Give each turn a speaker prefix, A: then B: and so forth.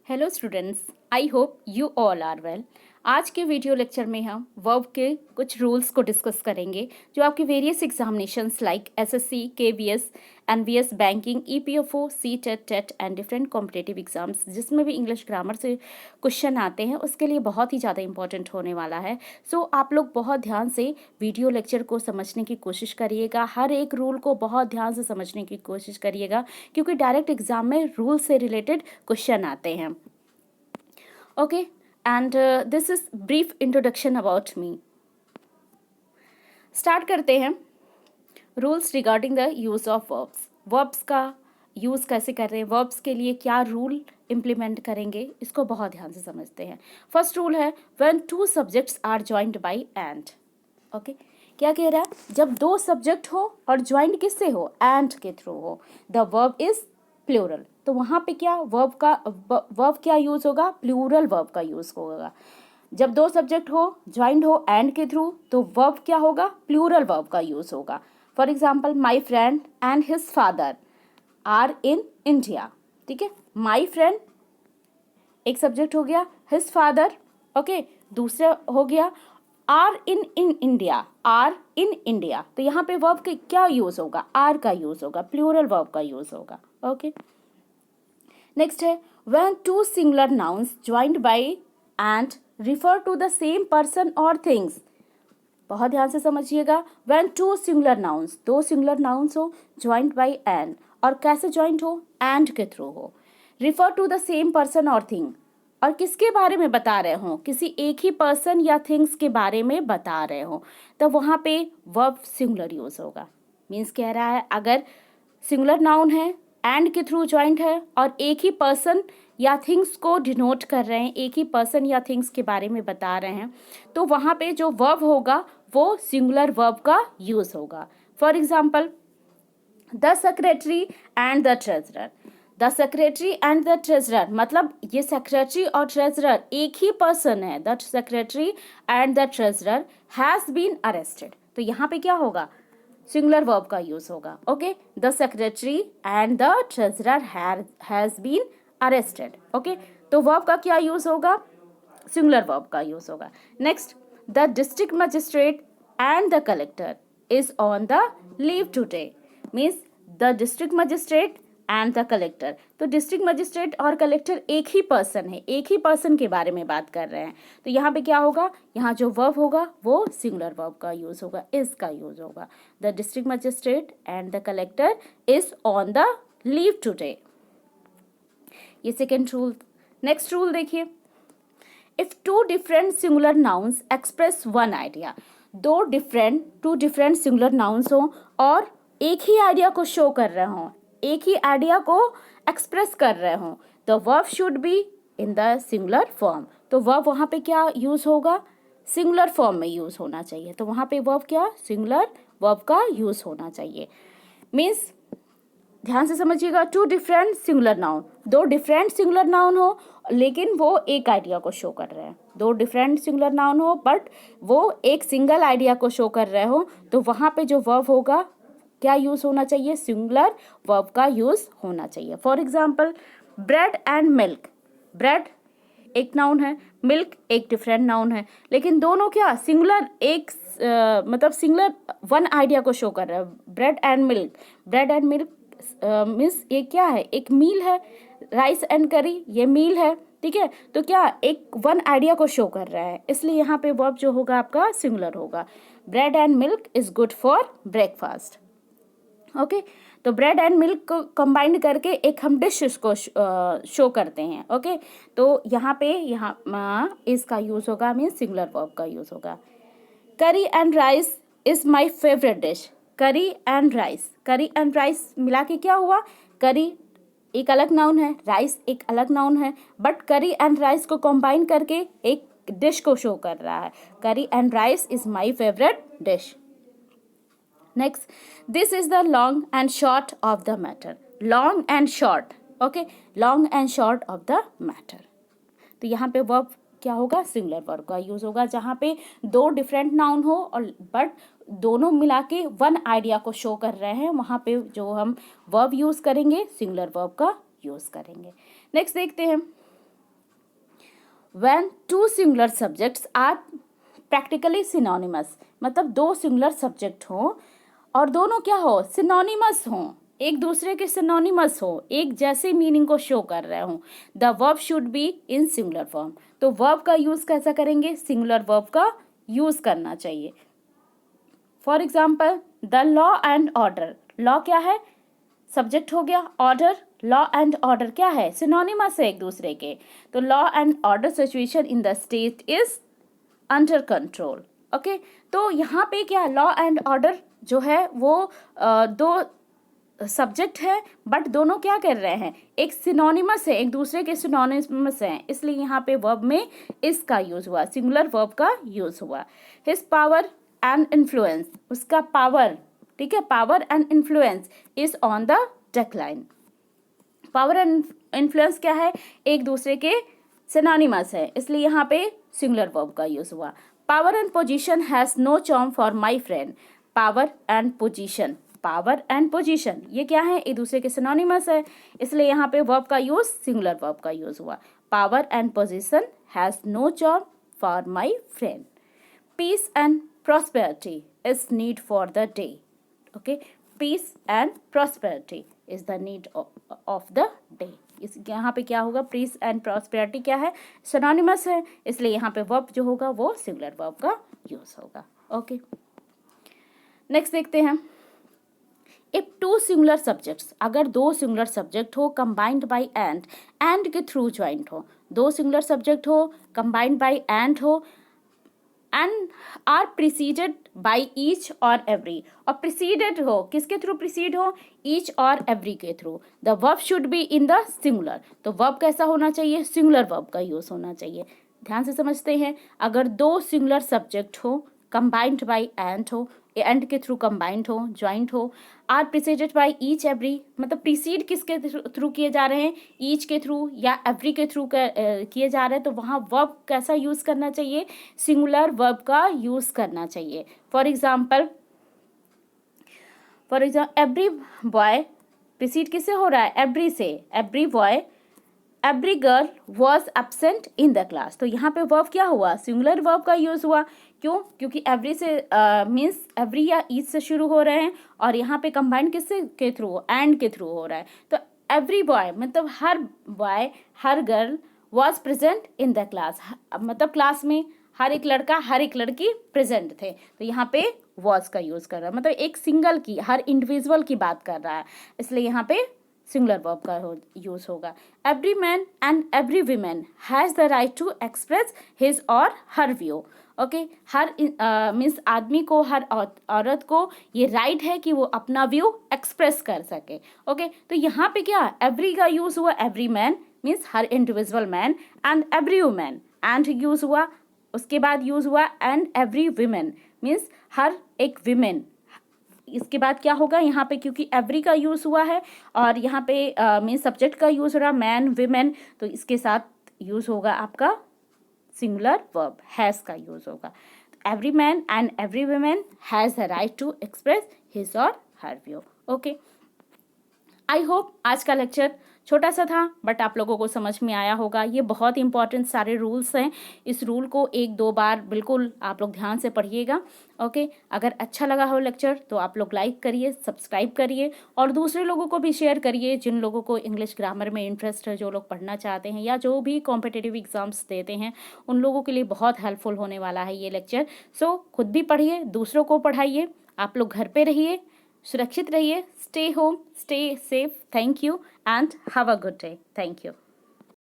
A: Hello students, I hope you all are well. आज के video lecture में हम वर्ब के कुछ रूल्स को डिस्कस करेंगे जो आपके various examinations like SSC, KVS, NVS, banking, EPFO, CTET, TET and different competitive exams जिसमें भी इंग्लिश ग्रामर से क्वेश्चन आते हैं उसके लिए बहुत ही ज़्यादा इंपॉर्टेंट होने वाला है। सो आप लोग बहुत ध्यान से वीडियो लेक्चर को समझने की कोशिश करिएगा, हर एक रूल को बहुत ध्यान से समझने की कोशिश करिएगा क्योंकि डायरेक्ट एग्जाम में रूल से रिलेटेड क्वेश्चन आते हैं। Okay, and this is brief introduction about me. Start करते हैं। Rules regarding the use of verbs. Verbs का यूज़ कैसे कर रहे हैं, वर्ब्स के लिए क्या रूल इम्प्लीमेंट करेंगे, इसको बहुत ध्यान से समझते हैं। फर्स्ट रूल है when two subjects are joined by and. Okay, क्या कह रहा है? जब दो सब्जेक्ट हो और ज्वाइंट किससे हो? एंड के थ्रू हो, द वर्ब इज प्लूरल। तो वहाँ पे क्या वर्ब क्या यूज़ होगा? प्लूरल वर्ब का यूज़ होगा। जब दो सब्जेक्ट हो, ज्वाइंट हो एंड के थ्रू, तो वर्ब क्या होगा? प्लूरल वर्ब का यूज़ होगा। For example, my friend and his father are in India. ठीक है, माई फ्रेंड एक सब्जेक्ट हो गया, हिज फादर ओके दूसरा हो गया, are in India, are in India. तो यहाँ पे वर्ब के क्या यूज़ होगा? आर का यूज़ होगा, प्लूरल वर्ब का यूज़ होगा। ओके, नेक्स्ट है when two singular nouns joined by and refer to the same person और थिंग्स। बहुत ध्यान से समझिएगा। व्हेन टू सिंगुलर नाउन्स, दो सिंगुलर नाउन्स हो, ज्वाइंट बाय एंड, और कैसे ज्वाइंट हो? एंड के थ्रू हो। Refer to the same person और थिंग, और किसके बारे में बता रहे हो? किसी एक ही पर्सन या थिंग्स के बारे में बता रहे हो, तो वहाँ पे वर्ब सिंगुलर यूज होगा। मीन्स कह रहा है अगर सिंगुलर नाउन है, एंड के थ्रू ज्वाइंट है और एक ही पर्सन या थिंग्स को डिनोट कर रहे हैं, एक ही पर्सन या थिंग्स के बारे में बता रहे हैं, तो वहाँ पे जो वर्ब होगा वो सिंगुलर वर्ब का यूज होगा। For example, the secretary and the treasurer. The secretary and the treasurer मतलब ये सेक्रेटरी और ट्रेजरर एक ही पर्सन है। The secretary and the treasurer has been arrested. तो यहाँ पे क्या होगा? सिंगुलर वर्ब का यूज होगा। Okay, the secretary and the treasurer has been arrested. Okay, तो वर्ब का क्या यूज होगा? सिंगुलर वर्ब का यूज होगा। Next, the district magistrate and the collector is on the leave today. Means the district magistrate and the collector. तो district magistrate और collector एक ही पर्सन है, एक ही पर्सन के बारे में बात कर रहे हैं। तो यहाँ पे क्या होगा? यहाँ जो वर्ब होगा वो सिंगुलर वर्ब का यूज होगा, इज का यूज होगा। The district magistrate and the collector is on the leave today. ये सेकेंड रूल। नेक्स्ट रूल देखिए, if two different singular nouns express one idea. Two different singular nouns हो और एक ही idea को show कर रहे हो, एक ही आइडिया को एक्सप्रेस कर रहे हो, the verb should be in the singular form. तो वर्ब वहाँ पे क्या यूज होगा? सिंगुलर फॉर्म में यूज होना चाहिए। तो वहाँ पे वर्ब क्या? सिंगुलर वर्ब का यूज होना चाहिए। मीन्स ध्यान से समझिएगा, टू डिफरेंट सिंगुलर नाउन, दो डिफरेंट सिंगुलर नाउन हो लेकिन वो एक आइडिया को शो कर रहे हैं। दो डिफरेंट सिंगुलर नाउन हो बट वो एक सिंगल आइडिया को शो कर रहे हो, तो वहाँ पे जो वर्ब होगा क्या यूज होना चाहिए? सिंगुलर वर्ब का यूज होना चाहिए। For example, bread and milk. Bread एक नाउन है, मिल्क एक डिफरेंट नाउन है, लेकिन दोनों क्या सिंगुलर मतलब सिंगुलर वन आइडिया को शो कर रहा है। Bread and milk, bread and milk means ये क्या है? एक मील है। राइस एंड करी ये मील है। ठीक है, तो क्या एक वन आइडिया को शो कर रहा है, इसलिए यहाँ पे वर्ब जो होगा आपका सिंगुलर होगा। Bread and milk is good for breakfast. Okay, तो ब्रेड एंड मिल्क को कंबाइंड करके एक हम डिश को शो करते हैं। ओके, तो यहाँ पे इसका यूज होगा, मीन सिंगुलर वर्ब का यूज होगा। करी and rice is my favourite dish. करी एंड राइस, करी एंड राइस मिला के क्या हुआ? करी एक अलग नाउन है, राइस एक अलग नाउन है, बट करी एंड राइस को कंबाइन करके एक डिश को शो कर रहा है। करी and rice is my favourite dish. Next, this is the long and short of the matter. Long and short, okay, long and short of the matter. तो यहाँ पे वर्ब क्या होगा? सिंगुलर वर्ब का यूज होगा। जहाँ पे दो डिफरेंट नाउन हो और बट दोनों मिला के वन आइडिया को शो कर रहे हैं, वहाँ पे जो हम वर्ब यूज करेंगे सिंगुलर वर्ब का यूज करेंगे। नेक्स्ट देखते हैं, when two singular subjects are practically synonymous, मतलब दो सिंगुलर सब्जेक्ट हो और दोनों क्या हो, सिनोनिमस हो, एक दूसरे के सिनोनिमस हो, एक जैसे मीनिंग को शो कर रहे हो। The verb should be in singular form. तो वर्ब का यूज कैसा करेंगे, सिंगुलर वर्ब का यूज करना चाहिए। For example the law and order, law क्या है, सब्जेक्ट हो गया, ऑर्डर, लॉ एंड ऑर्डर क्या है, सिनोनिमस है एक दूसरे के। तो law and order situation in the state is under control. Okay, तो यहाँ पे क्या, लॉ एंड ऑर्डर जो है वो दो सब्जेक्ट है, बट दोनों क्या कर रहे हैं, एक सिनोनिमस है, एक दूसरे के सिनोनिमस हैं, इसलिए यहाँ पे वर्ब में इसका यूज हुआ, सिंगुलर वर्ब का यूज हुआ। हिज पावर एंड इन्फ्लुएंस, उसका पावर, ठीक है, power and influence is on the decline. Power and influence क्या है, एक दूसरे के सिनोनिमस है, इसलिए यहाँ पे सिंगुलर वर्ब का यूज हुआ। Power and position has no charm for my friend, power and position, power and position ये क्या है, एक दूसरे के सिनोनिमस है, इसलिए यहाँ पे वर्ब का यूज, सिंगुलर वर्ब का यूज हुआ। Power and position has no charm for my friend. Peace and prosperity is need for the day. Okay, peace and prosperity is the need of the day. इस यहाँ पे क्या होगा, piece and prosperity क्या है, synonymous है, इसलिए यहाँ पे वर्ब जो होगा वो सिंगुलर वर्ब का यूज होगा। ओके, नेक्स्ट देखते हैं। इफ टू सिंगुलर सब्जेक्ट्स, अगर दो सिंगुलर सब्जेक्ट हो कंबाइंड बाय एंड के थ्रू ज्वाइंट हो, दो सिंगुलर सब्जेक्ट हो कंबाइंड बाय एंड हो, and are preceded by each और एवरी, और प्रिसीडेड हो, किसके थ्रू प्रिसीड हो, ईच और एवरी के through. The verb should be in the singular, तो वर्ब कैसा होना चाहिए, सिंगुलर वर्ब का यूज होना चाहिए। ध्यान से समझते हैं, अगर दो सिंगुलर सब्जेक्ट हो कंबाइंड बाई एंड हो, एंड के थ्रू कंबाइंड हो, ज्वाइंट हो, are preceded by each every, मतलब प्रिसीड किसके थ्रू किए जा रहे हैं, ईच के थ्रू या एवरी के थ्रू किए जा रहे हैं, तो वहाँ वर्ब कैसा यूज करना चाहिए, सिंगुलर वर्ब का यूज करना चाहिए। For example every boy, precede किससे हो रहा है, एवरी से, every boy, every girl was absent in the class, तो यहाँ पे वर्ब क्या हुआ, सिंगुलर वर्ब का यूज हुआ। क्यों, क्योंकि एवरी से मीन्स एवरी या ईच से शुरू हो रहे हैं, और यहाँ पे कंबाइंड किससे के थ्रू, एंड के थ्रू हो रहा है। तो एवरी बॉय मतलब हर बॉय, हर girl, was present in the class, मतलब क्लास में हर एक लड़का हर एक लड़की प्रेजेंट थे, तो यहाँ पे वॉज का यूज कर रहा है, मतलब एक सिंगल की, हर इंडिविजुअल की बात कर रहा है, इसलिए यहाँ पे सिंगुलर वर्ब का यूज होगा। Every man and every women has the right to express his और हर व्यू। ओके, हर मीन्स आदमी को, हर औरत को ये राइट है कि वो अपना व्यू एक्सप्रेस कर सके। ओके, तो यहाँ पे क्या, एवरी का यूज हुआ, every man means her individual man, and every women, and use हुआ, उसके बाद यूज हुआ एंड एवरी वीमेन मीन्स हर एक विमेन। इसके बाद क्या होगा यहाँ पे, क्योंकि एवरी का यूज हुआ है और यहाँ पे मीन्स सब्जेक्ट का यूज हो रहा, मैन विमेन, तो इसके साथ यूज होगा आपका सिंगुलर वर्ब, हैज़ का यूज होगा। Every man and every women has the right to express his और her view. Okay, I hope आज का लेक्चर छोटा सा था बट आप लोगों को समझ में आया होगा। ये बहुत इंपॉर्टेंट सारे रूल्स हैं, इस रूल को एक दो बार बिल्कुल आप लोग ध्यान से पढ़िएगा। ओके, अगर अच्छा लगा हो लेक्चर तो आप लोग लाइक करिए, सब्सक्राइब करिए और दूसरे लोगों को भी शेयर करिए, जिन लोगों को इंग्लिश ग्रामर में इंटरेस्ट है, जो लोग पढ़ना चाहते हैं या जो भी कॉम्पिटिटिव एग्जाम्स देते हैं, उन लोगों के लिए बहुत हेल्पफुल होने वाला है ये लेक्चर। सो खुद भी पढ़िए, दूसरों को पढ़ाइए, आप लोग घर पे रहिए, सुरक्षित रहिए, stay home, stay safe, thank you and have a good day, thank you.